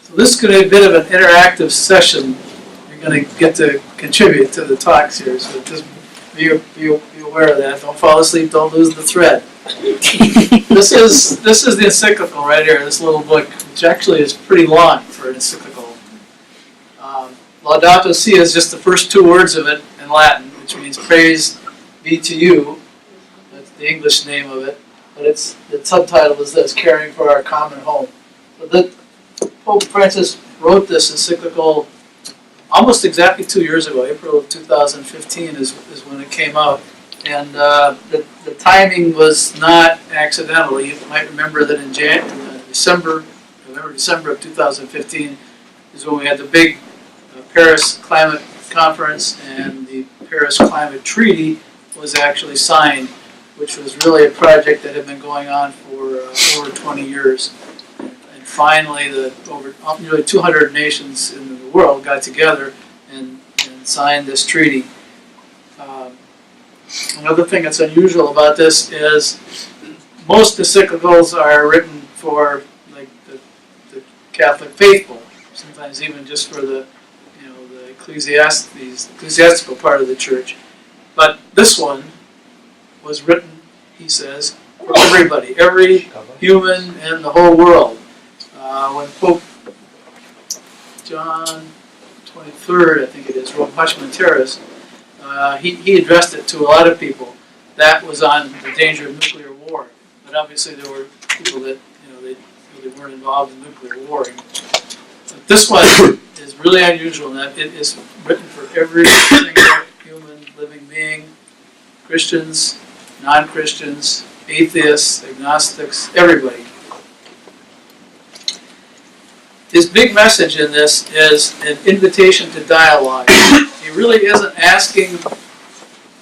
So this is going to be a bit of an interactive session. You're going to get to contribute to the talks here, so just be aware of that. Don't fall asleep, don't lose the thread. This is the encyclical right here, this little book, which actually is pretty long for an encyclical. Laudato Si is just the first two words of it in Latin, which means praise be to you. That's the English name of it. But the subtitle is this, Caring for Our Common Home. So Pope Francis wrote this encyclical almost exactly 2 years ago. April of 2015 is when it came out. And the timing was not accidental. You might remember that in November, December of 2015 is when we had the big Paris Climate Conference, and the Paris Climate Treaty was actually signed, which was really a project that had been going on for over 20 years. And finally, nearly 200 nations in the world got together and signed this treaty. Another thing that's unusual about this is most encyclicals are written for like the Catholic faithful, sometimes even just for the ecclesiastical part of the church. But this one was written, he says, for everybody, every human in the whole world. When Pope John 23rd, I think it is, wrote Pachman Terrace, he addressed it to a lot of people. That was on the danger of nuclear war. But obviously there were people that they really weren't involved in nuclear war. But this one is really unusual in that it is written for every single human living being, Christians, non-Christians, atheists, agnostics, everybody. His big message in this is an invitation to dialogue. He really isn't asking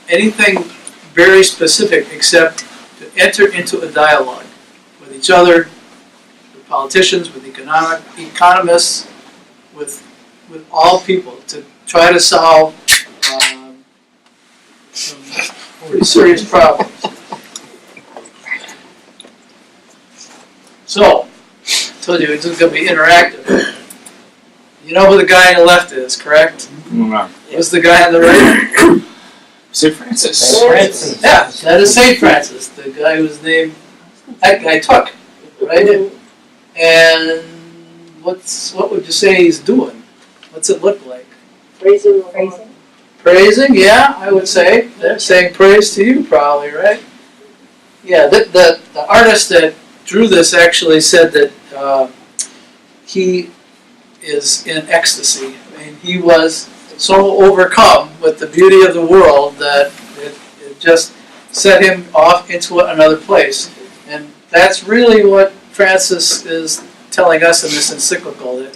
anything very specific except to enter into a dialogue with each other, with politicians, with economists, with all people, to try to solve some pretty serious problems. So, I told you it's going to be interactive. You know who the guy on the left is, correct? No. Who's the guy on the right? St. Francis. St. Francis. Yeah, that is St. Francis, the guy whose name that guy took, right? And what would you say he's doing? What's it look like? Praising. Praising, yeah, I would say. They're saying praise to you, probably, right? Yeah, the artist that drew this actually said that he is in ecstasy. I mean, he was so overcome with the beauty of the world that it just set him off into another place. And that's really what Francis is telling us in this encyclical,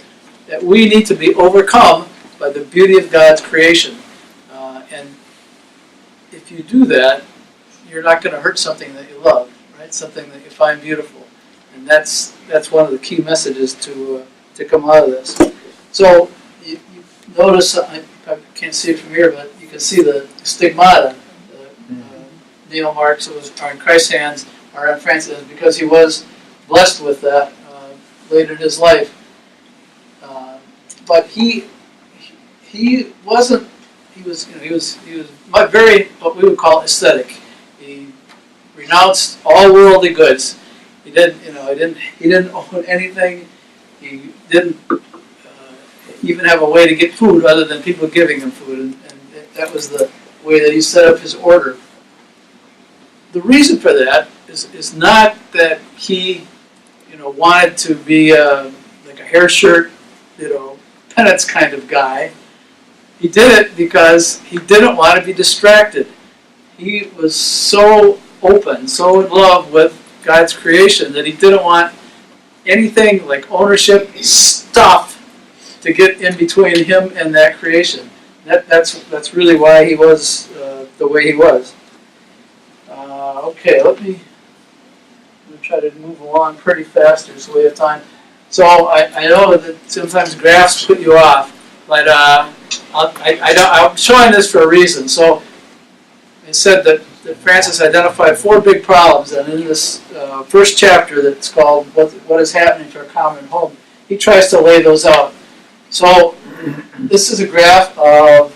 that we need to be overcome by the beauty of God's creation. And if you do that, you're not going to hurt something that you love, right? Something that you find beautiful. And that's one of the key messages to come out of this. So you notice, I can't see it from here, but you can see the stigmata, the nail marks that are in Christ's hands are on Francis, because he was blessed with that later in his life. But he wasn't. He was very what we would call aesthetic. He renounced all worldly goods. He didn't own anything. He didn't even have a way to get food other than people giving him food, and that was the way that he set up his order. The reason for that is not that he wanted to be like a hair shirt, penance kind of guy. He did it because he didn't want to be distracted. He was so open, so in love with God's creation that he didn't want anything like ownership stuff to get in between him and that creation. That's really why he was the way he was. Okay, let me try to move along pretty fast here so we have time. So I know that sometimes graphs put you off, but I'm showing this for a reason. So it said that Francis identified 4 big problems, and in this first chapter that's called What is Happening to Our Common Home, he tries to lay those out. So this is a graph of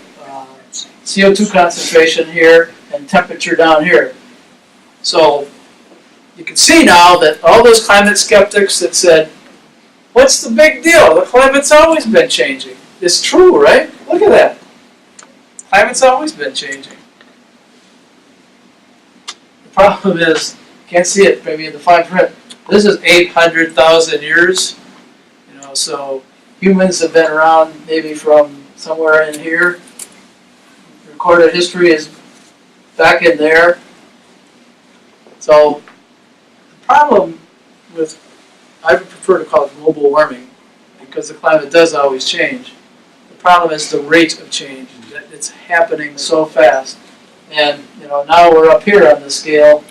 CO2 concentration here and temperature down here. So you can see now that all those climate skeptics that said, what's the big deal? The climate's always been changing. It's true, right? Look at that. Climate's always been changing. The problem is, can't see it maybe in the fine print. This is 800,000 years. You know, so humans have been around maybe from somewhere in here. Recorded history is back in there. So the problem with, I would prefer to call it global warming, because the climate does always change. The problem is the rate of change, that it's happening so fast. And you know, now we're up here on the scale,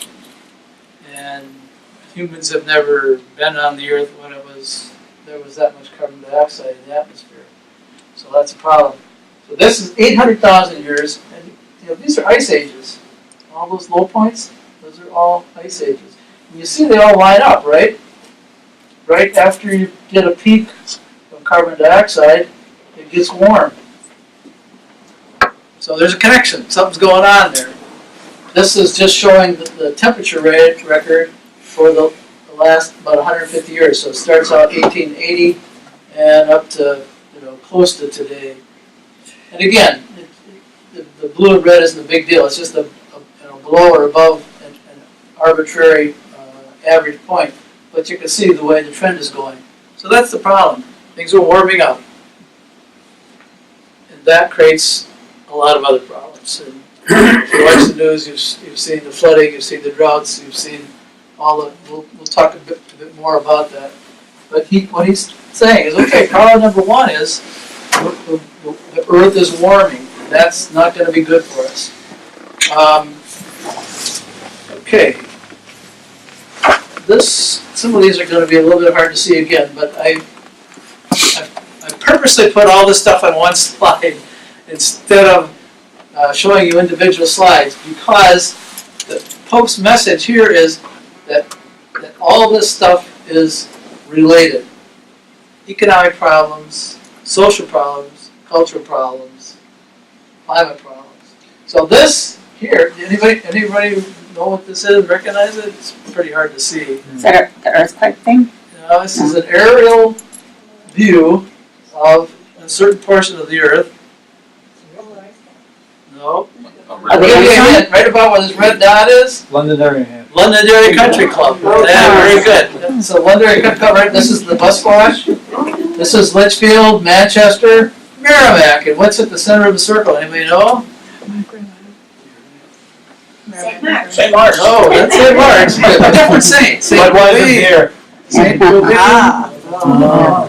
and humans have never been on the Earth when there was that much carbon dioxide in the atmosphere. So that's a problem. So this is 800,000 years, and you know, these are ice ages. All those low points, those are all ice ages. And you see they all line up, right? Right after you get a peak of carbon dioxide, it gets warm. So there's a connection. Something's going on there. This is just showing the temperature record for the last about 150 years. So it starts out 1880 and up to, you know, close to today. And again, the blue and red isn't a big deal. It's just a you know, below or above an arbitrary average point. But you can see the way the trend is going. So that's the problem. Things are warming up. And that creates a lot of other problems. And if you watch the news, you've seen the flooding, you've seen the droughts, you've seen all the, we'll talk a bit more about that. But what he's saying is, okay, problem number one is the Earth is warming. That's not going to be good for us. Okay. Some of these are going to be a little bit hard to see again, but I purposely put all this stuff on one slide instead of showing you individual slides, because the Pope's message here is that all this stuff is related. Economic problems, social problems, cultural problems, climate problems. So this here, anybody know what this is? Recognize it? It's pretty hard to see. Is that the earthquake thing? No, this is an aerial view of a certain portion of the Earth. No. Right about where this red dot is? Londonderry. Londonderry Country Club. Yeah, very good. So Londonderry Country Club, right? This is the bus wash. This is Litchfield, Manchester, Merrimack. And what's at the center of the circle? Anybody know? St. Mark's. St. Mark's. Oh, that's St. Mark's. A different saint. Saint Budweiser here. Saint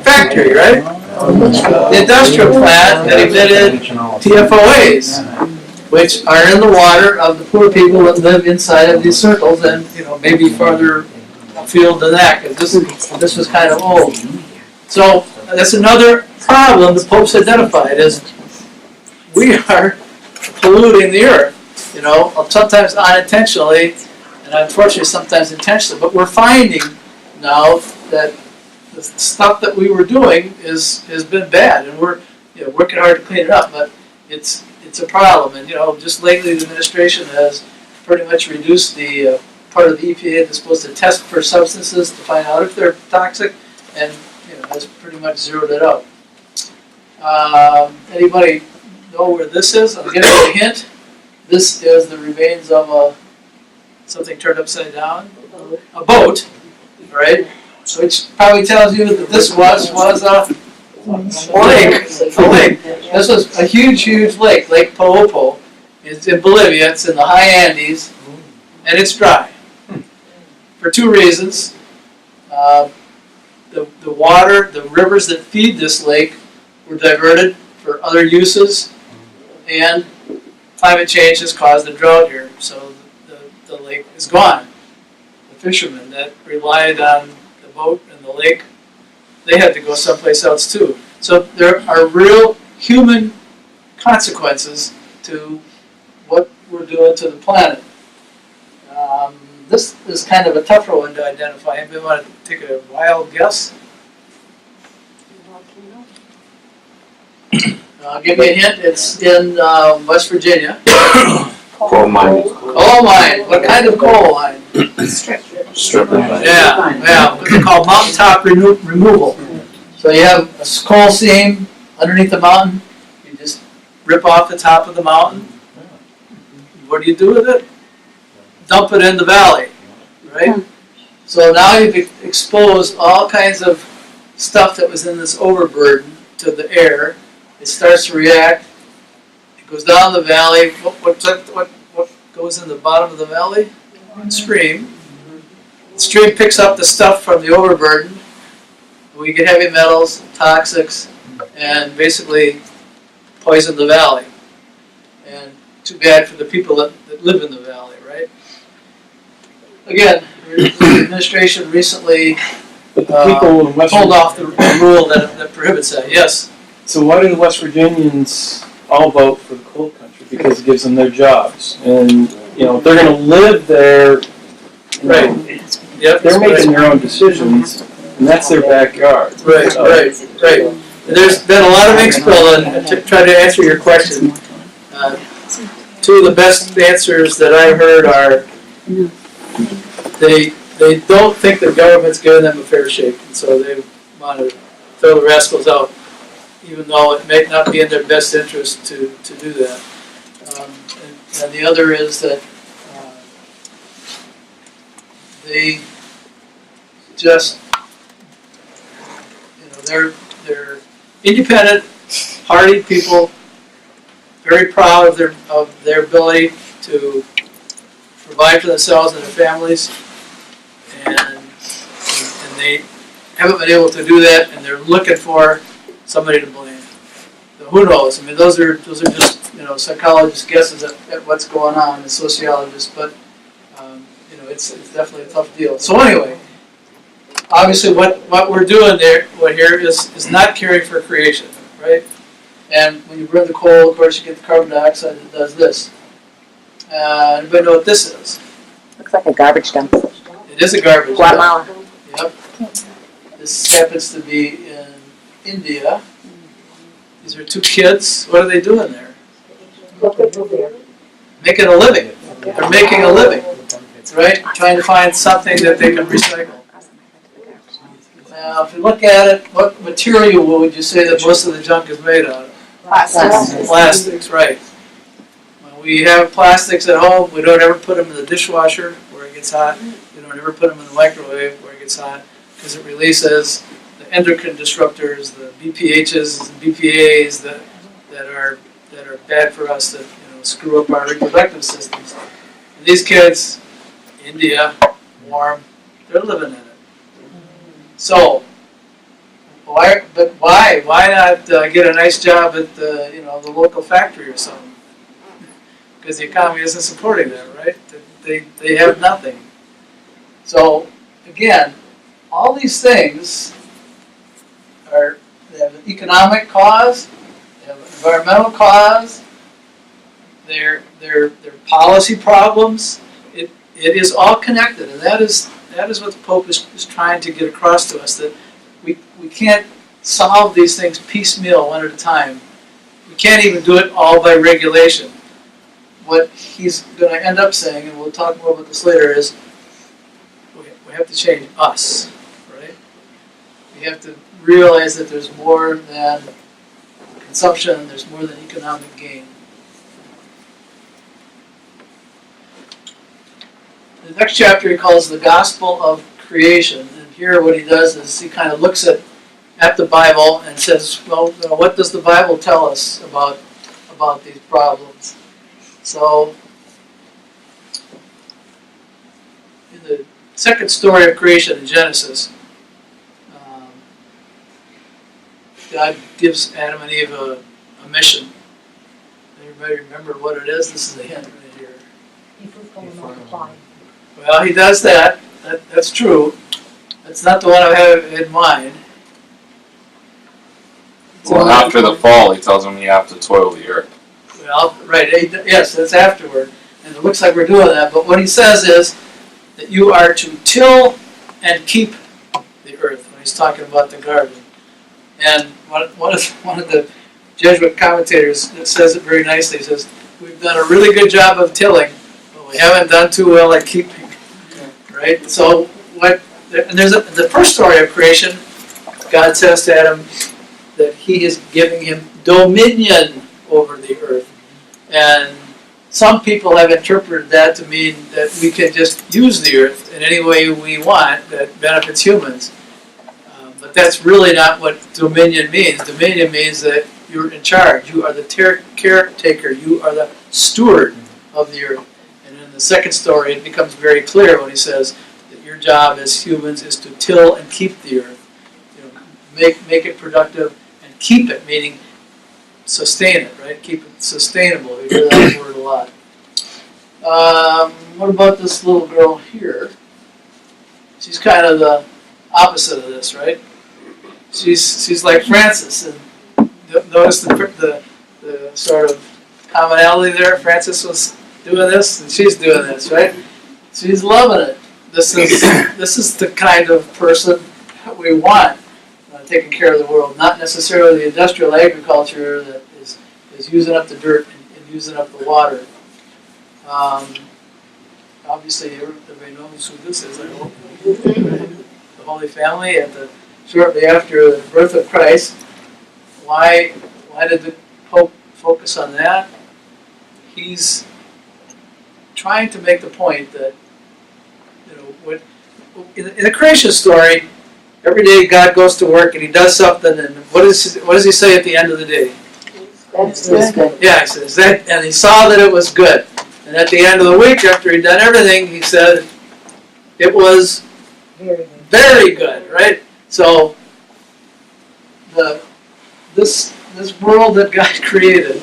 Factory, right? The industrial plant that emitted TFOAs, which are in the water of the poor people that live inside of these circles, and you know, maybe farther afield than that, because this was kind of old. So that's another problem the Pope's identified, is we are polluting the Earth. You know, sometimes unintentionally, and unfortunately sometimes intentionally, but we're finding now that the stuff that we were doing has been bad, and we're working hard to clean it up, but it's a problem. And you know, just lately the administration has pretty much reduced the part of the EPA that's supposed to test for substances to find out if they're toxic, and you know, has pretty much zeroed it out. Anybody know where this is? I'll give you a hint. This is the remains of something turned upside down, a boat, right? Which probably tells you that this was a lake. This was a huge lake, Lake Poopó. It's in Bolivia. It's in the high Andes, and it's dry for two reasons. The water, the rivers that feed this lake, were diverted for other uses, and climate change has caused a drought here, so the lake is gone. The fishermen that relied on the boat and the lake, they had to go someplace else too. So there are real human consequences to what we're doing to the planet. This is kind of a tougher one to identify. Anybody want to take a wild guess? I'll give you a hint. It's in West Virginia. Coal mine. Coal mine. What kind of coal mine? Stripper. Yeah. What they call mountaintop removal. So you have a coal seam underneath the mountain. You just rip off the top of the mountain. What do you do with it? Dump it in the valley, right? So now you've exposed all kinds of stuff that was in this overburden to the air. It starts to react. It goes down the valley. What goes in the bottom of the valley? Stream. The stream picks up the stuff from the overburden. We get heavy metals, toxics, and basically poison the valley. And too bad for the people that live in the valley, right? Again, the administration recently But the people in West pulled off the rule that prohibits that. Yes. So why do the West Virginians all vote for the coal country? Because it gives them their jobs, and if they're going to live there, Right. Yep. they're making their own decisions, and that's their backyard. Right. So- Right. There's been a lot of ink spilled, and to try to answer your question, two of the best answers that I've heard are they don't think the government's giving them a fair shake, and so they want to throw the rascals out, even though it may not be in their best interest to do that. And the other is that they just, they're independent, hardy people, very proud of their ability to provide for themselves and their families, and they haven't been able to do that, and they're looking for somebody to blame. So who knows? I mean, those are just psychologists' guesses at what's going on, and sociologists, but it's definitely a tough deal. So anyway, obviously what we're doing here is not caring for creation, right? And when you burn the coal, of course, you get the carbon dioxide that does this. Anybody know what this is? Looks like a garbage dump. It is a garbage dump. Guatemala. Yep. This happens to be in India. These are two kids. What are they doing there? Making a living. They're making a living, right? Trying to find something that they can recycle. Now, if you look at it, what material would you say that most of the junk is made out of? Plastics, right. When we have plastics at home, we don't ever put them in the dishwasher where it gets hot. We don't ever put them in the microwave where it gets hot, because it releases the endocrine disruptors, the BPHs and BPAs that are bad for us, that screw up our reproductive systems. And these kids, India, warm, they're living in it. So, why not get a nice job at the local factory or something? Because the economy isn't supporting them, right? They have nothing. So again, all these things they have an economic cause, they have an environmental cause, they're policy problems. It is all connected, and that is what the Pope is trying to get across to us, that we can't solve these things piecemeal, one at a time. We can't even do it all by regulation. What he's going to end up saying, and we'll talk more about this later, is we have to change us, right? We have to realize that there's more than consumption, there's more than economic gain. The next chapter he calls the Gospel of Creation, and here what he does is he kind of looks at the Bible and says, well, what does the Bible tell us about these problems? So, in the second story of creation in Genesis, God gives Adam and Eve a mission. Everybody remember what it is? This is a hint right here. Well, he does that. That's true. That's not the one I have in mind. Well, after the fall, he tells them you have to toil the earth. Well, right, yes, that's afterward. And it looks like we're doing that. But what he says is that you are to till and keep the earth when he's talking about the garden. And one of the Jesuit commentator says it very nicely. He says, we've done a really good job of tilling, but we haven't done too well at keeping. Right? So, and there's the first story of creation, God says to Adam that he is giving him dominion over the earth. And some people have interpreted that to mean that we can just use the earth in any way we want that benefits humans. But that's really not what dominion means. Dominion means that you're in charge. You are the caretaker. You are the steward of the earth. And in the second story, it becomes very clear when he says that your job as humans is to till and keep the earth. Make it productive and keep it, meaning sustain it, right? Keep it sustainable. We hear that word a lot. What about this little girl here? She's kind of the opposite of this, right? She's like Francis, and notice the sort of commonality there. Francis was doing this, and she's doing this, right? She's loving it. This is the kind of person that we want taking care of the world, not necessarily the industrial agriculture that is using up the dirt and using up the water. Obviously, everybody knows who this is, I hope. The Holy Family, shortly after the birth of Christ. Why did the Pope focus on that? He's trying to make the point that, in the creation story, every day God goes to work and he does something, and what does he say at the end of the day? That's good. Yeah, he says that, and he saw that it was good. And at the end of the week, after he'd done everything, he said it was very good, right? So this world that God created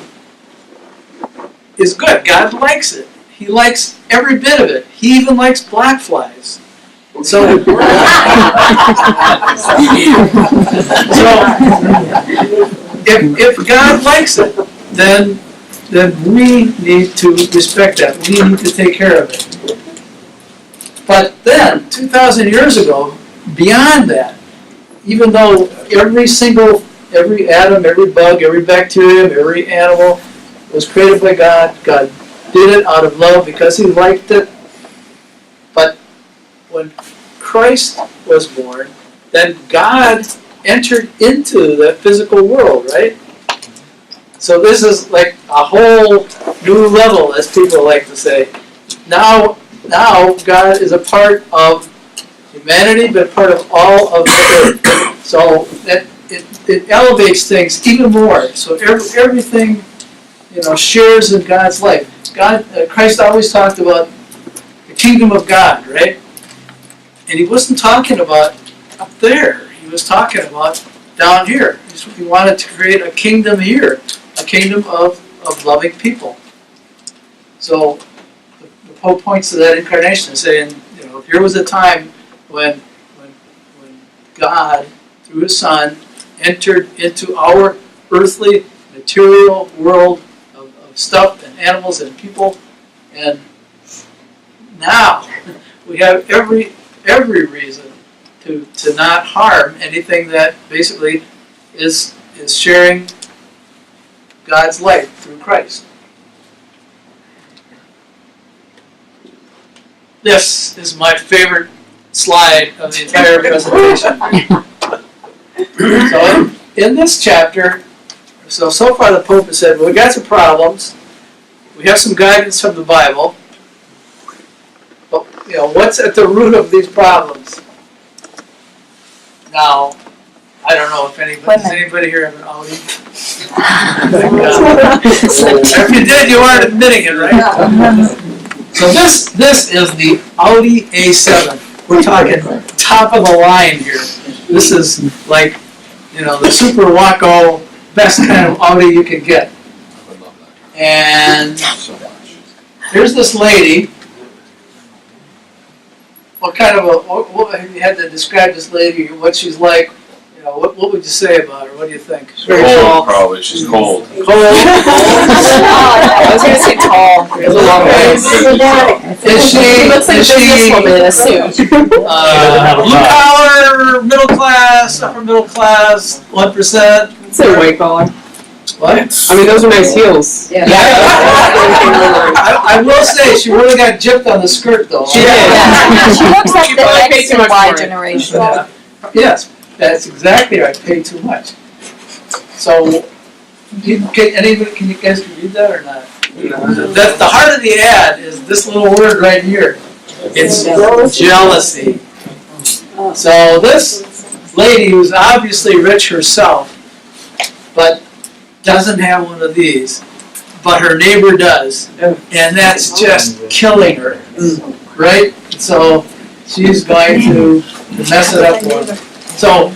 is good. God likes it. He likes every bit of it. He even likes black flies. So if God likes it, then we need to respect that. We need to take care of it. But then, 2,000 years ago, beyond that, even though every atom, every bug, every bacterium, every animal was created by God, God did it out of love because he liked it. But when Christ was born, then God entered into the physical world, right? So this is like a whole new level, as people like to say. Now God is a part of humanity, but part of all of the earth. So it elevates things even more. So everything shares in God's life. Christ always talked about the kingdom of God, right? And he wasn't talking about up there. He was talking about down here. He wanted to create a kingdom here, a kingdom of loving people. So the Pope points to that incarnation, saying, if there was a time when God, through his Son, entered into our earthly, material world of stuff and animals and people, and now we have every reason to not harm anything that basically is sharing God's life through Christ. This is my favorite slide of the entire presentation. So in this chapter, so far the Pope has said, well, we got some problems. We have some guidance from the Bible. But what's at the root of these problems? Now, I don't know if anybody here have an Audi? If you did, you aren't admitting it, right? So this is the Audi A7. We're talking top of the line here. This is like, the Super Waco, best kind of Audi you can get. And here's this lady. What kind of what if you had to describe this lady, what she's like, what would you say about her? What do you think? She's very Cold, tall. probably. She's cold. Cold. I was going to say tall. There's a long ways. She looks like a businesswoman in a suit. Blue collar, middle class, upper middle class, 1%. Say white collar. What? I mean, those are nice heels. Yeah. I will say, she really got gypped on the skirt though. She did. She looks like You the probably paid X too and much Y for it. generation. Yeah. Yes, that's exactly right, pay too much. So, anybody, can you guys read that or not? The heart of the ad is this little word right here. It's jealousy. So this lady who's obviously rich herself, but doesn't have one of these, but her neighbor does, and that's just killing her, right? So she's going to mess it up for her. So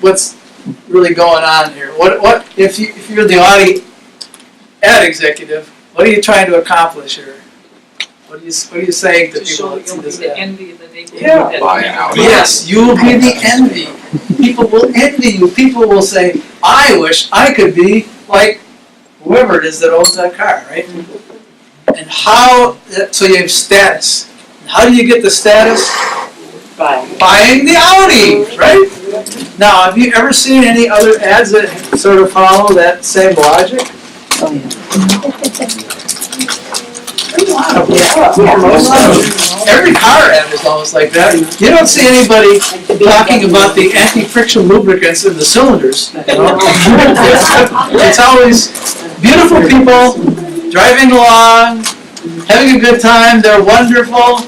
what's really going on here? What if you're the ad executive? What are you trying to accomplish here? What are you saying to people that see this ad? Envy of the neighborhood. Yeah. Buy an Audi. Yes, you will be the envy. People will envy you. People will say, I wish I could be like whoever it is that owns that car, right? And so you have status. How do you get the status? Buying the Audi, right? Now, have you ever seen any other ads that sort of follow that same logic? Every car ad is almost like that. You don't see anybody talking about the anti-friction lubricants in the cylinders. You know? It's always beautiful people driving along, having a good time. They're wonderful.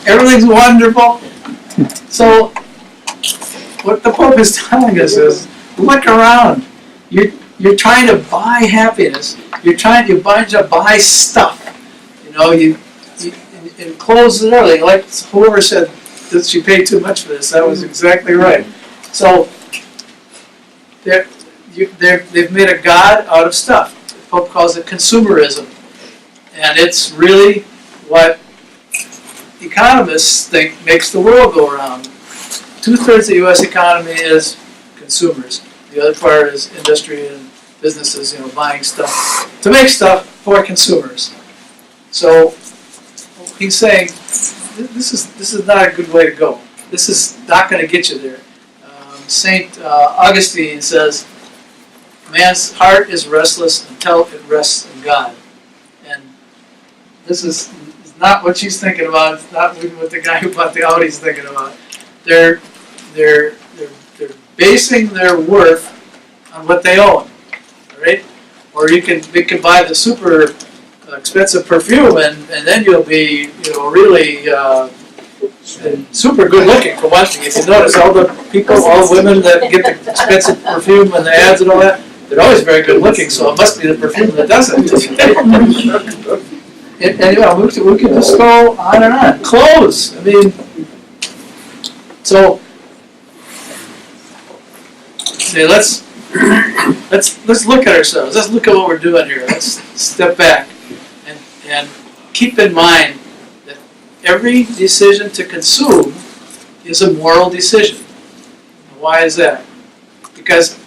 Everything's wonderful. So, what the Pope is telling us is, look around. You're trying to buy happiness. You're trying to buy stuff. You know, you clothes and everything. Like whoever said that she paid too much for this, that was exactly right. So they've made a god out of stuff. The Pope calls it consumerism, and it's really what economists think makes the world go around. 2/3 of the U.S. economy is consumers. The other part is industry and businesses, you know, buying stuff to make stuff for consumers. So he's saying this is not a good way to go. This is not going to get you there. Saint Augustine says, "Man's heart is restless until it rests in God," and this is not what she's thinking about. It's not what the guy who bought the Audi is thinking about. They're basing their worth on what they own, right? Or we can buy the super expensive perfume, and then you'll be, you know, really super good looking for one thing. If you notice, all the women that get the expensive perfume and the ads and all that, they're always very good looking. So it must be the perfume that does it. And you know, we can just go on and on. Clothes. I mean, so say let's look at ourselves. Let's look at what we're doing here. Let's step back and keep in mind that every decision to consume is a moral decision. Why is that? Because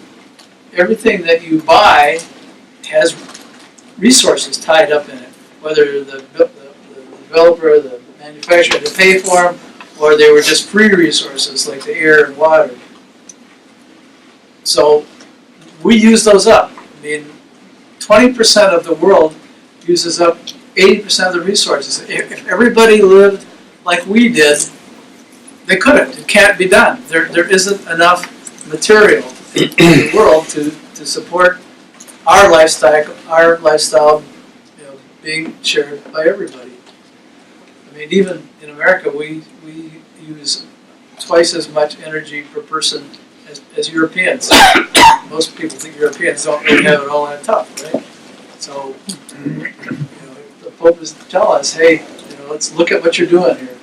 everything that you buy has resources tied up in it, whether the developer or the manufacturer had to pay for them, or they were just free resources like the air and water. So we use those up. I mean, 20% of the world uses up 80% of the resources. If everybody lived like we did, they couldn't. It can't be done. There isn't enough material in the world to support our lifestyle, you know, being shared by everybody. I mean, even in America, we use twice as much energy per person as Europeans. Most people think Europeans don't really have it all that tough, right? So, you know, the Pope is telling us, hey, you know, let's look at what you're doing here.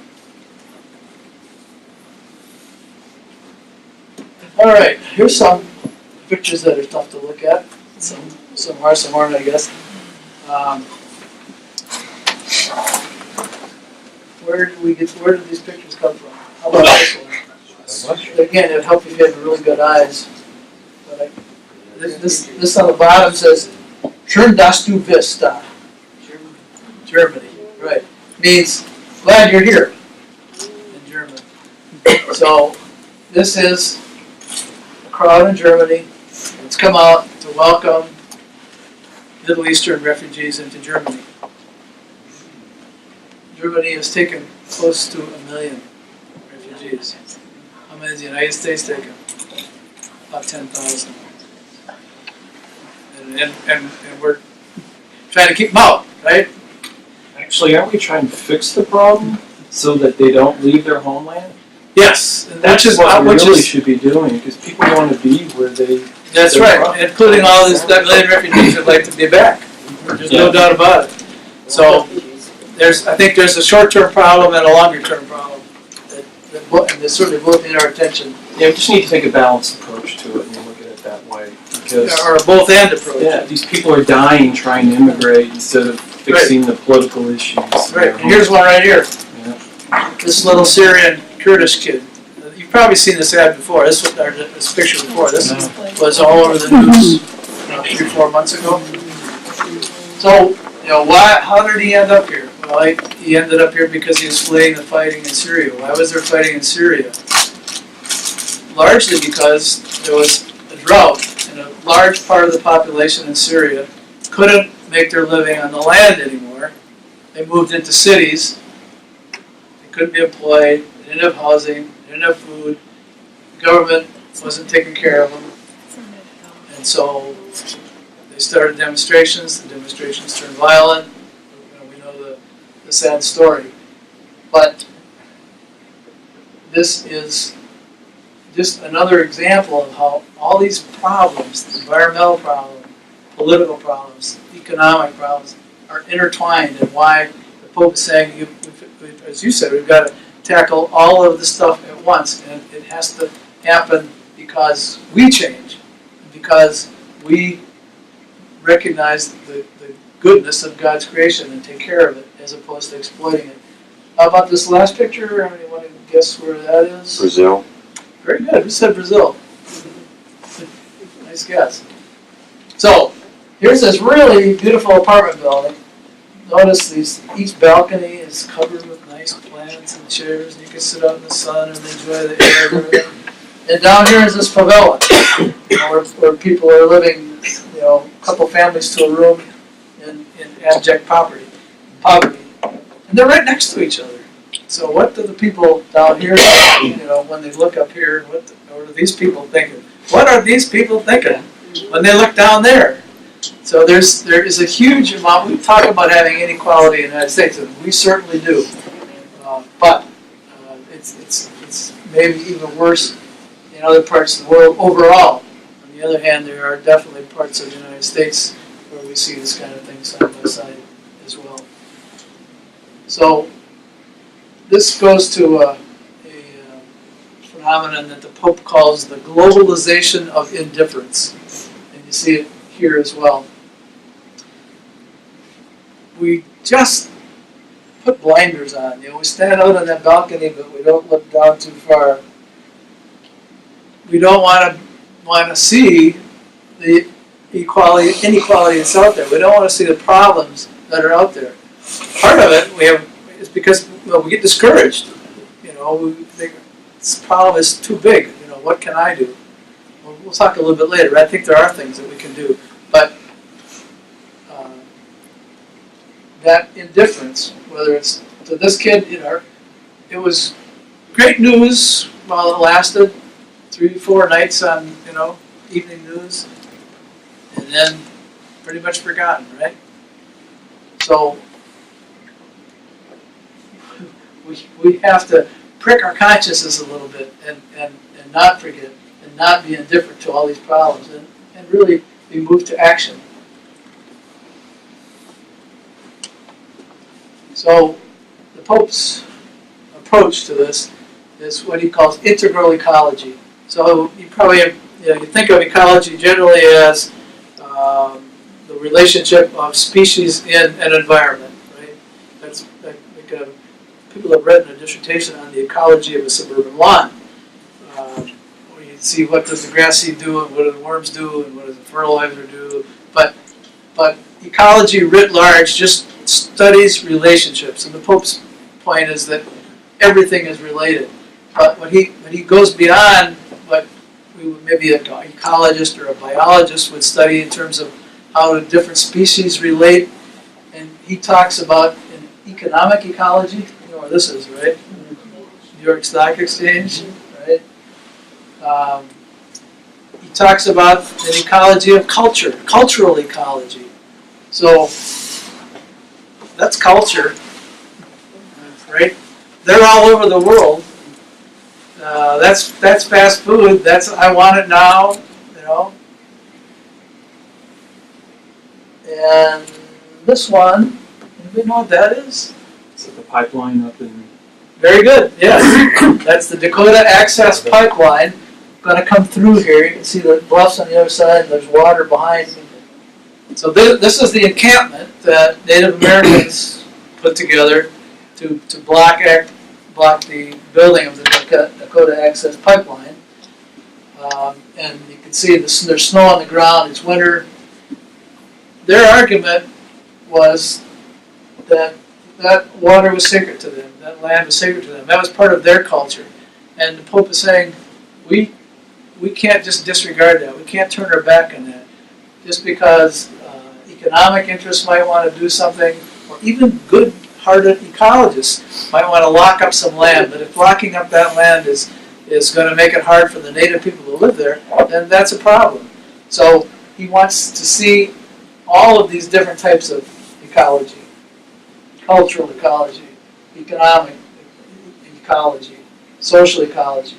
All right, here's some pictures that are tough to look at. Some are, some aren't, I guess. Where did these pictures come from? How about this one? Again, it would help if you had really good eyes. But this on the bottom says, "Schön, dass du bist da." Germany, right? Means glad you're here in German. So this is a crowd in Germany. It's has come out to welcome Middle Eastern refugees into Germany. Germany has taken close to 1 million refugees. How many has the United States taken? About 10,000. And we're trying to keep them out, right? Actually, aren't we trying to fix the problem so that they don't leave their homeland? Yes, and That's what we really should be doing, because people want to be where they. That's they're right, from. including all these that million refugees would like to be back. There's no doubt about it. So I think there's a short-term problem and a longer-term problem and they certainly both need our attention. Yeah, we just need to take a balanced approach to it and look at it that way, because Or a both-and approach. yeah, these people are dying trying to immigrate instead of fixing the political issues. Right, and here's one right here. Yeah. This little Syrian Kurdish kid. You've probably seen this ad before. This picture before. This was all over the news 3-4 months ago. So, how did he end up here? Well, he ended up here because he was fleeing the fighting in Syria. Why was there fighting in Syria? Largely because there was a drought, and a large part of the population in Syria couldn't make their living on the land anymore. They moved into cities. They couldn't be employed. They didn't have housing. They didn't have food. The government wasn't taking care of them. And so they started demonstrations. The demonstrations turned violent. We know the sad story. But this is just another example of how all these problems, environmental problems, political problems, economic problems, are intertwined, and why the Pope is saying, as you said, we've got to tackle all of this stuff at once, and it has to happen because we change, because we recognize the goodness of God's creation and take care of it, as opposed to exploiting it. How about this last picture? Anyone guess where that is? Brazil. Very good. Who said Brazil? Nice guess. So, here's this really beautiful apartment building. Notice each balcony is covered with nice plants and chairs, and you can sit out in the sun and enjoy the air and everything. And down here is this favela, where people are living, a couple families to a room in abject poverty. And they're right next to each other. So what do the people down here, when they look up here, what are these people thinking? What are these people thinking when they look down there? So there is a huge amount. We talk about having inequality in the United States, and we certainly do. But it's maybe even worse in other parts of the world overall. On the other hand, there are definitely parts of the United States where we see this kind of thing side by side as well. So this goes to a phenomenon that the Pope calls the globalization of indifference. And you see it here as well. We just put blinders on. We stand out on that balcony, but we don't look down too far. We don't want to see the inequality that's out there. We don't want to see the problems that are out there. Part of it is because we get discouraged. We think this problem is too big. What can I do? We'll talk a little bit later. I think there are things that we can do, but that indifference, whether it's to this kid, it was great news while it lasted, 3-4 nights on evening news, and then pretty much forgotten, right? So we have to prick our consciences a little bit and not forget and not be indifferent to all these problems and really be moved to action. So the Pope's approach to this is what he calls integral ecology. So you probably you think of ecology generally as the relationship of species in an environment, right? That's like people have written a dissertation on the ecology of a suburban lawn. Where you see what does the grass seed do, and what do the worms do, and what does the fertilizer do. But ecology writ large just studies relationships, and the Pope's point is that everything is related. But when he goes beyond what maybe an ecologist or a biologist would study in terms of how different species relate. And he talks about an economic ecology. You know where this is, right? New York Stock Exchange, right? He talks about an ecology of culture, cultural ecology. So that's culture, right? They're all over the world. That's fast food. That's I want it now, you know. And this one, anybody know what that is? Is it the pipeline up in? Very good. Yes, that's the Dakota Access Pipeline. Going to come through here. You can see the bluffs on the other side. And there's water behind. So this is the encampment that Native Americans put together to block the building of the Dakota Access Pipeline. And you can see there's snow on the ground. It's winter. Their argument was that water was sacred to them. That land was sacred to them. That was part of their culture. And the Pope is saying, we can't just disregard that. We can't turn our back on that. Just because economic interests might want to do something, or even good-hearted ecologists might want to lock up some land, but if locking up that land is going to make it hard for the native people to live there, then that's a problem. So he wants to see all of these different types of ecology: cultural ecology, economic ecology, social ecology.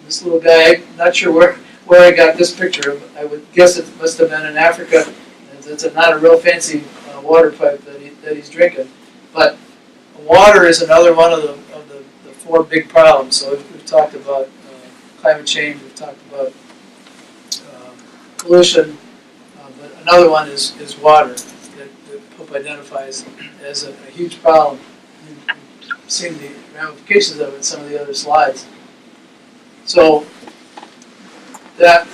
This little guy, I'm not sure where I got this picture. I would guess it must have been in Africa. It's not a real fancy water pipe that he's drinking. But water is another one of the four big problems. So we've talked about climate change. We've talked about pollution. But another one is water that Pope identifies as a huge problem. You've seen the ramifications of it in some of the other slides. So that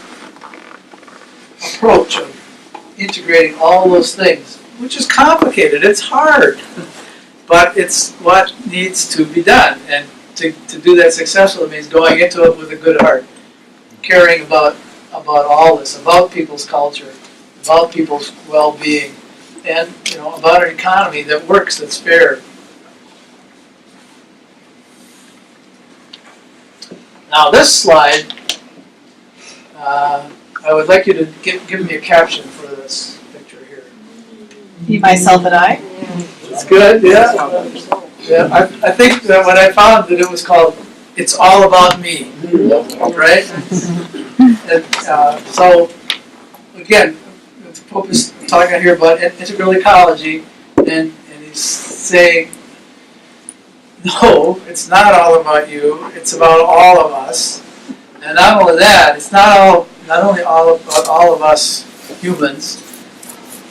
approach of integrating all those things, which is complicated, it's hard, but it's what needs to be done. And to do that successfully means going into it with a good heart, caring about all this, about people's culture, about people's well-being, and about an economy that works, that's fair. Now this slide, I would like you to give me a caption for this picture here. Myself and I. It's good, yeah. Yeah, I think that when I found that it was called "It's All About Me," right? And, so again, the Pope is talking here about integral ecology, and he's saying, no, it's not all about you. It's about all of us. And not only that, it's not only all about all of us humans,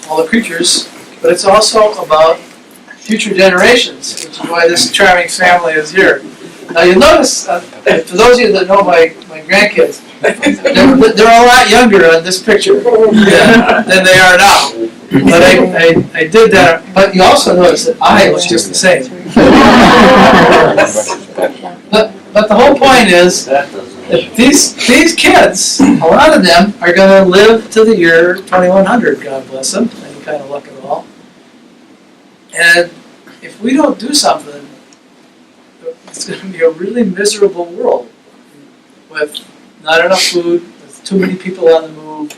all the creatures, but it's also about future generations, which is why this charming family is here. Now you'll notice, for those of you that know my grandkids, they're a lot younger on this picture than they are now. But I did that. But you also notice that I was just the same. But the whole point is that these kids, a lot of them are going to live to the year 2100. God bless them. Any kind of luck at all. And if we don't do something, it's going to be a really miserable world with not enough food, with too many people on the move,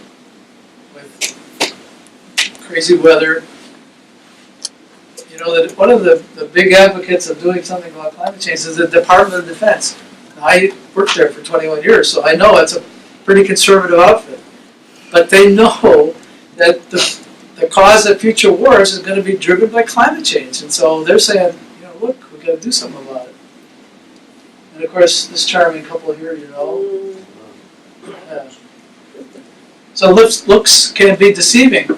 with crazy weather. You know, that one of the big advocates of doing something about climate change is the Department of Defense. Now, I worked there for 21 years, so I know it's a pretty conservative outfit. But they know that the cause of future wars is going to be driven by climate change. And so they're saying, look, we've got to do something about it. And of course, this charming couple here, Yeah. So looks can be deceiving,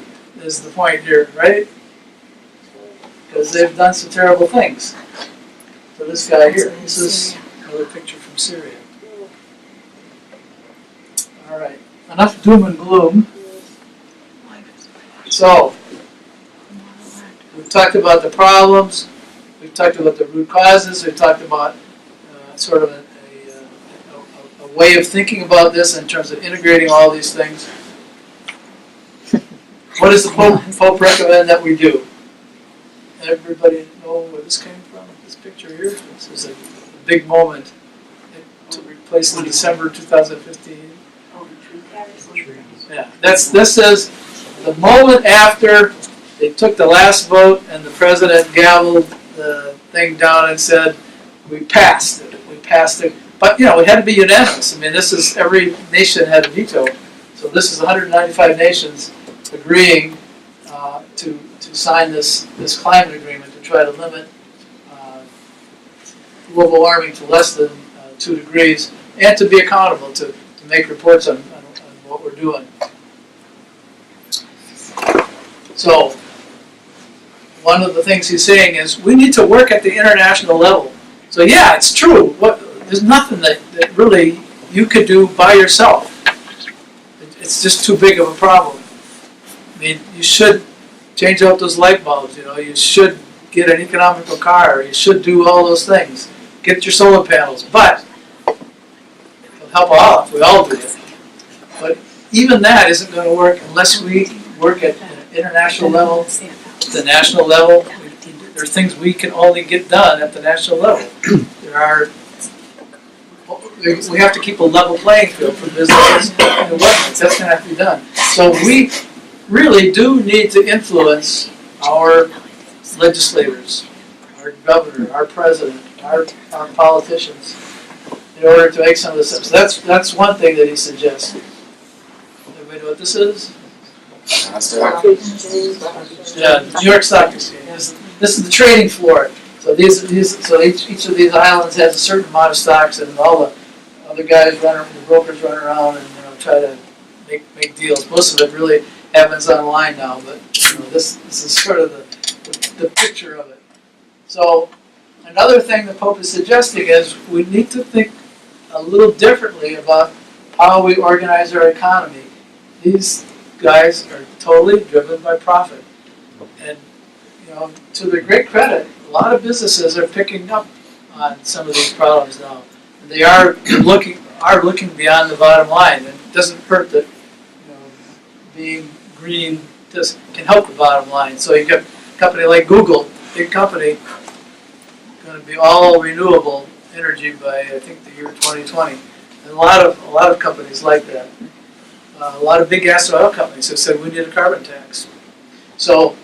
is the point here, right? Because they've done some terrible things. So this guy here, this is another picture from Syria. All right, enough doom and gloom. So, we've talked about the problems, we've talked about the root causes, we've talked about sort of a way of thinking about this in terms of integrating all these things. What does the Pope recommend that we do? Everybody know where this came from? This picture here? This is a big moment to replace the December 2015. Yeah, this is the moment after they took the last vote and the president gavelled the thing down and said, we passed it. We passed it. But, we had to be unanimous. I mean, this is, every nation had a veto. So this is 195 nations agreeing to sign this climate agreement to try to limit global warming to less than 2 degrees and to be accountable, to make reports on what we're doing. So one of the things he's saying is we need to work at the international level. So yeah, it's true. There's nothing that really you could do by yourself. It's just too big of a problem. I mean, you should change out those light bulbs, you should get an economical car, you should do all those things. Get your solar panels, but it'll help all if we all do it. But even that isn't going to work unless we work at the international level, the national level. There are things we can only get done at the national level. We have to keep a level playing field for businesses and whatnot. That's going to have to be done. So we really do need to influence our legislators, our governor, our president, our politicians in order to make some of this stuff. So that's one thing that he suggests. Everybody know what this is? Yeah, New York Stock Exchange. This is the trading floor. So each of these islands has a certain amount of stocks, and all the other guys the brokers run around and try to make deals. Most of it really happens online now, but this is sort of the picture of it. So another thing the Pope is suggesting is we need to think a little differently about how we organize our economy. These guys are totally driven by profit, and to their great credit, a lot of businesses are picking up on some of these problems now. And they are looking beyond the bottom line. And it doesn't hurt that being green can help the bottom line. So you've got a company like Google, big company, going to be all renewable energy by I think the year 2020. And a lot of companies like that. A lot of big gas and oil companies have said we need a carbon tax. So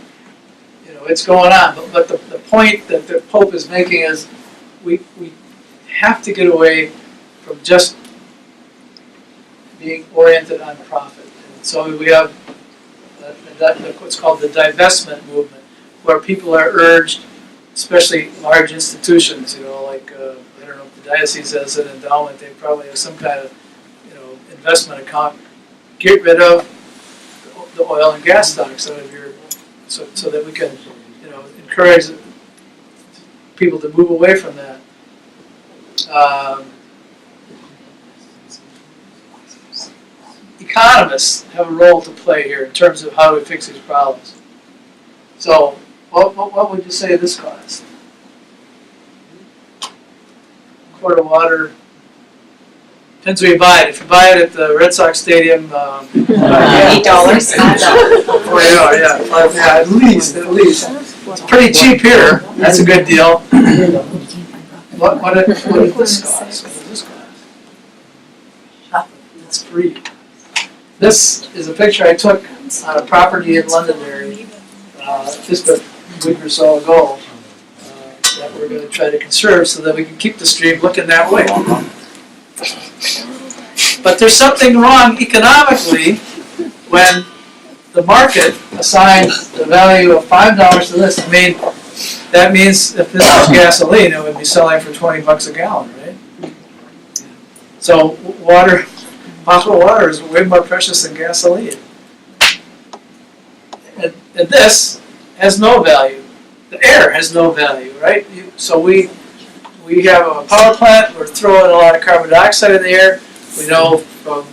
it's going on. But the point that the Pope is making is we have to get away from just being oriented on profit. And so we have what's called the divestment movement, where people are urged, especially large institutions, like I don't know if the diocese has an endowment, they probably have some kind of investment account. Get rid of the oil and gas stocks out of so that we can encourage people to move away from that. Economists have a role to play here in terms of how we fix these problems. So, what would you say this costs? A quart of water. Depends where you buy it. If you buy it at the Red Sox Stadium, $8. yeah, at least. It's pretty cheap here. That's a good deal. What did this cost? What did this cost? Nothing. It's free. This is a picture I took on a property in Londonderry just a week or so ago that we're going to try to conserve so that we can keep the stream looking that way. But there's something wrong economically when the market assigns the value of $5 to this. I mean, that means if this was gasoline, it would be selling for $20 a gallon, right? So bottled water is way more precious than gasoline. And this has no value. The air has no value, right? So we have a power plant, we're throwing a lot of carbon dioxide in the air. We know from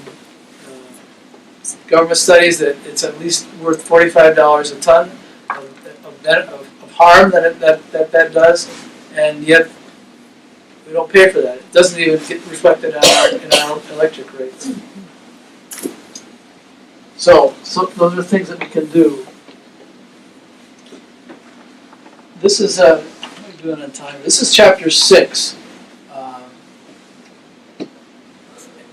government studies that it's at least worth $45 a ton of harm that does, and yet We don't pay for that. It doesn't even get reflected on in our electric rates. So those are things that we can do. This is, what am I doing on time? This is chapter 6.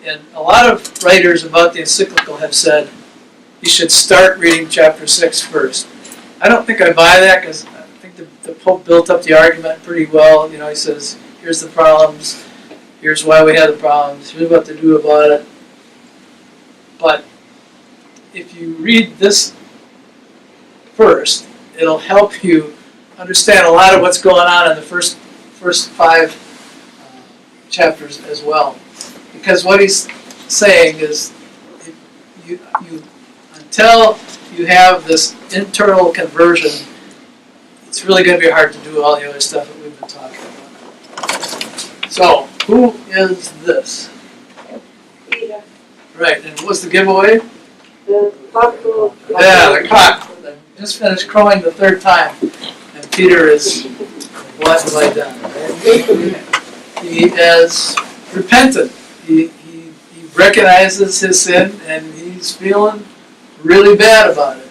And a lot of writers about the encyclical have said you should start reading chapter 6 first. I don't think I buy that, because I think the Pope built up the argument pretty well. You know, he says, here's the problems, here's why we have the problems, here's what to do about it. But if you read this first, it'll help you understand a lot of what's going on in the first 5 chapters as well. Because what he's saying is, you until you have this internal conversion, it's really going to be hard to do all the other stuff that we've been talking about. So, who is this? Peter. Right, and what's the giveaway? The cockle. Yeah, the cock. I just finished crowing the 3rd time, and Peter is what have I done? Right? He is repentant. He recognizes his sin, and he's feeling really bad about it.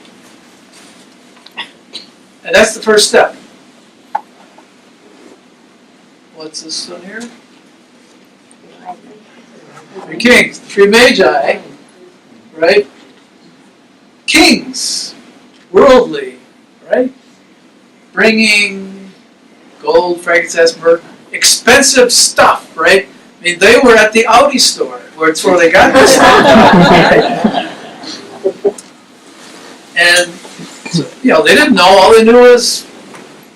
And that's the first step. What's this one here? 3 kings, 3 magi, right? Kings, worldly, right? Bringing gold, frankincense, myrrh, expensive stuff, right? I mean, they were at the Audi store, where it's where they got this stuff, right? And, so, you know, they didn't know. All they knew was,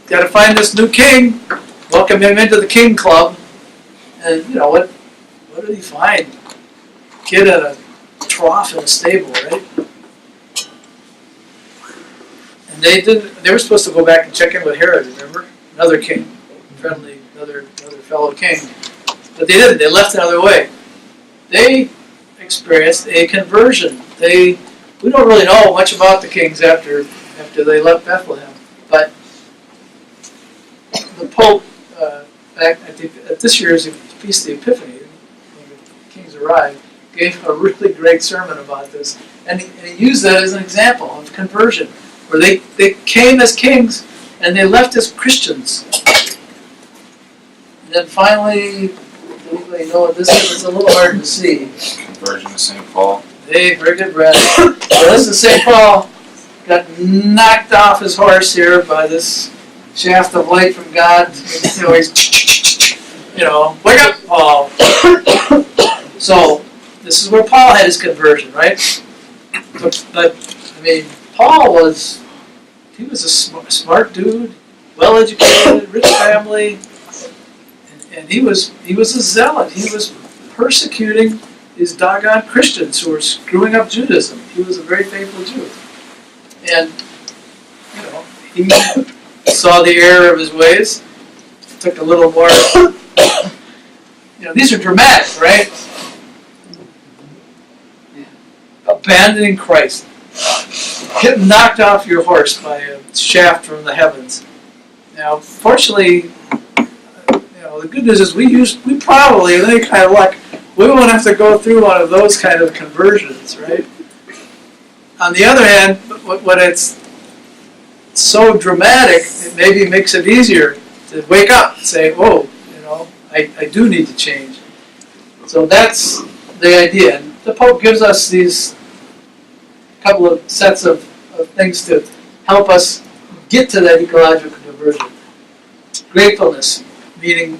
got to find this new king, welcome him into the king club, and, you know, what did he find? Kid in a trough in a stable, right? And they were supposed to go back and check in with Herod, remember? Another king, friendly, another fellow king. But they didn't, they left another way. They experienced a conversion. We don't really know much about the kings after they left Bethlehem. But the Pope, back at this year's Feast of the Epiphany, when the kings arrived, gave a really great sermon about this. And he used that as an example of conversion, where they came as kings and they left as Christians. And then finally, you know, this is a little hard to see. Conversion to St. Paul. Hey, very good, Brad. Well, this is St. Paul. Got knocked off his horse here by this shaft of light from God. You know, he's, you know, wake up, Paul. So, this is where Paul had his conversion, right? But I mean, Paul was a smart dude, well-educated, rich family. And he was a zealot. He was persecuting these doggone Christians who were screwing up Judaism. He was a very faithful Jew. And, you know, he saw the error of his ways, took a little more, you know, these are dramatic, right? Abandoning Christ. Getting knocked off your horse by a shaft from the heavens. Now, fortunately, the good news is we probably, with any kind of luck, we won't have to go through one of those kind of conversions, right? On the other hand, when it's so dramatic, it maybe makes it easier to wake up and say, whoa, you know, I do need to change. So that's the idea. And the Pope gives us these couple of sets of things to help us get to that ecological conversion. Gratefulness, meaning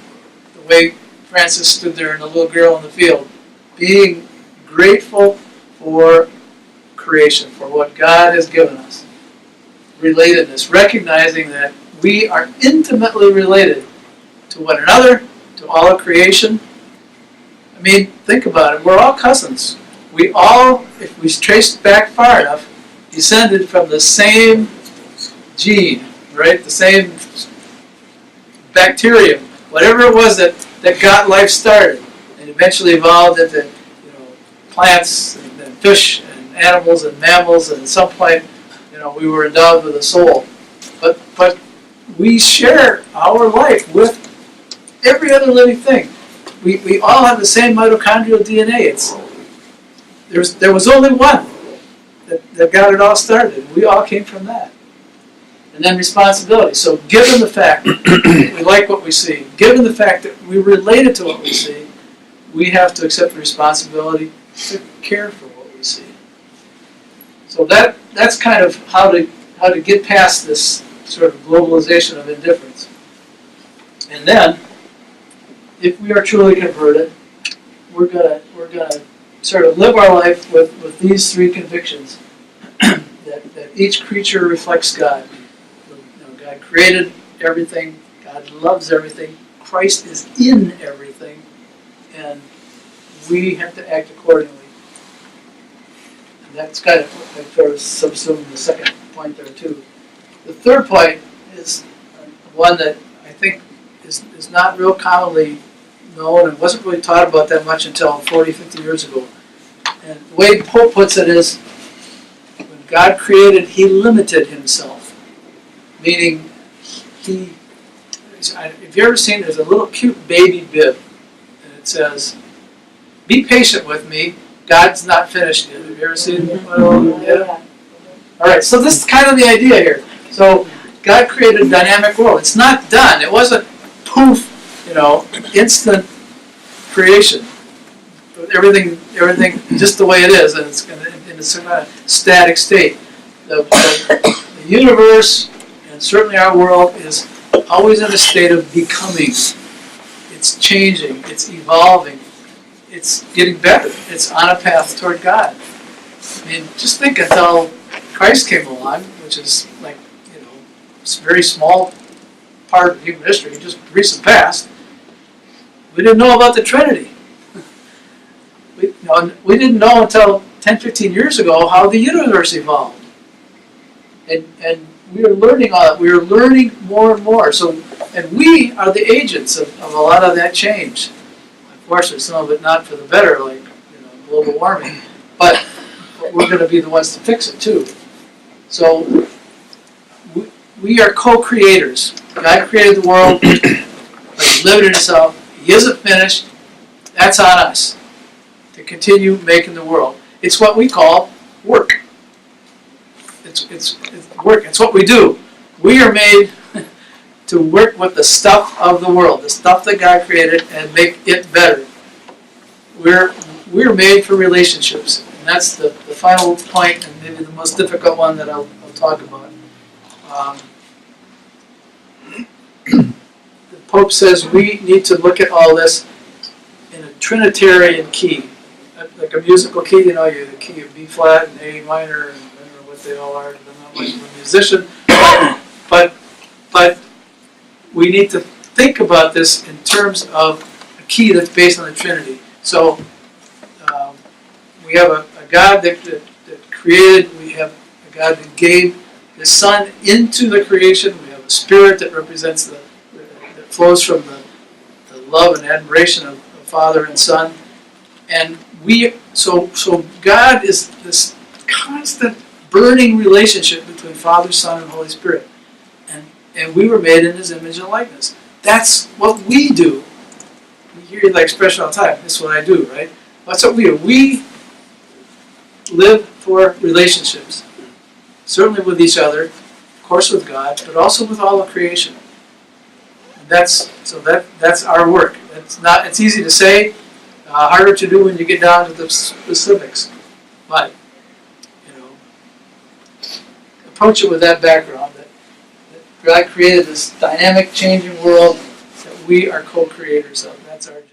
the way Francis stood there and the little girl in the field, being grateful for creation, for what God has given us. Relatedness, recognizing that we are intimately related to one another, to all of creation. I mean, think about it. We're all cousins. We all, if we trace back far enough, descended from the same gene, right? The same bacterium, whatever it was that got life started, and eventually evolved into, you know, plants and fish and animals and mammals, and at some point, you know, we were endowed with a soul. But we share our life with every other living thing. We all have the same mitochondrial DNA. There was only one that got it all started. We all came from that. And then responsibility. So given the fact that we like what we see, given the fact that we related to what we see, we have to accept the responsibility to care for what we see. So that's kind of how to get past this sort of globalization of indifference. And then, if we are truly converted, we're gonna sort of live our life with these three convictions that each creature reflects God. God created everything. God loves everything. Christ is in everything, and we have to act accordingly. And that's kind of subsuming the second point there too. The third point is one that I think is not real commonly known and wasn't really taught about that much until 40, 50 years ago. And the way Pope puts it is, when God created, He limited Himself. Meaning, have you ever seen, there's a little cute baby bib, and it says, "Be patient with me, God's not finished yet." Have you ever seen one? Yeah. All right, so this is kind of the idea here. So God created a dynamic world. It's not done. It wasn't poof, instant creation. Everything just the way it is, and it's in a sort of static state. The universe, and certainly our world, is always in a state of becoming. It's changing. It's evolving. It's getting better. It's on a path toward God. I mean, just think until Christ came along, which is like, it's a very small part of human history, just recent past. We didn't know about the Trinity. We didn't know until 10, 15 years ago how the universe evolved. And we are learning all that. We are learning more and more. And we are the agents of a lot of that change. Unfortunately, some of it not for the better, like global warming. But we're going to be the ones to fix it too. So we are co-creators. God created the world, but He lived in Himself. He isn't finished. That's on us to continue making the world. It's what we call work. It's work. It's what we do. We are made to work with the stuff of the world, the stuff that God created, and make it better. We're made for relationships, and that's the final point, and maybe the most difficult one that I'll talk about. The Pope says we need to look at all this in a Trinitarian key, like a musical key. You have the key of B flat and A minor, and I don't know what they all are. I'm not much of a musician, but we need to think about this in terms of a key that's based on the Trinity. So we have a God that created. We have a God that gave His Son into the creation. We have a Spirit that represents that flows from the love and admiration of Father and Son. And so God is this constant burning relationship between Father, Son, and Holy Spirit. And we were made in His image and likeness. That's what we do. You hear that expression all the time. This is what I do, right? That's what we do. We live for relationships. Certainly with each other, of course with God, but also with all of creation. And that's our work. It's easy to say, harder to do when you get down to the specifics. But approach it with that background that God created this dynamic, changing world that we are co-creators of. That's our job.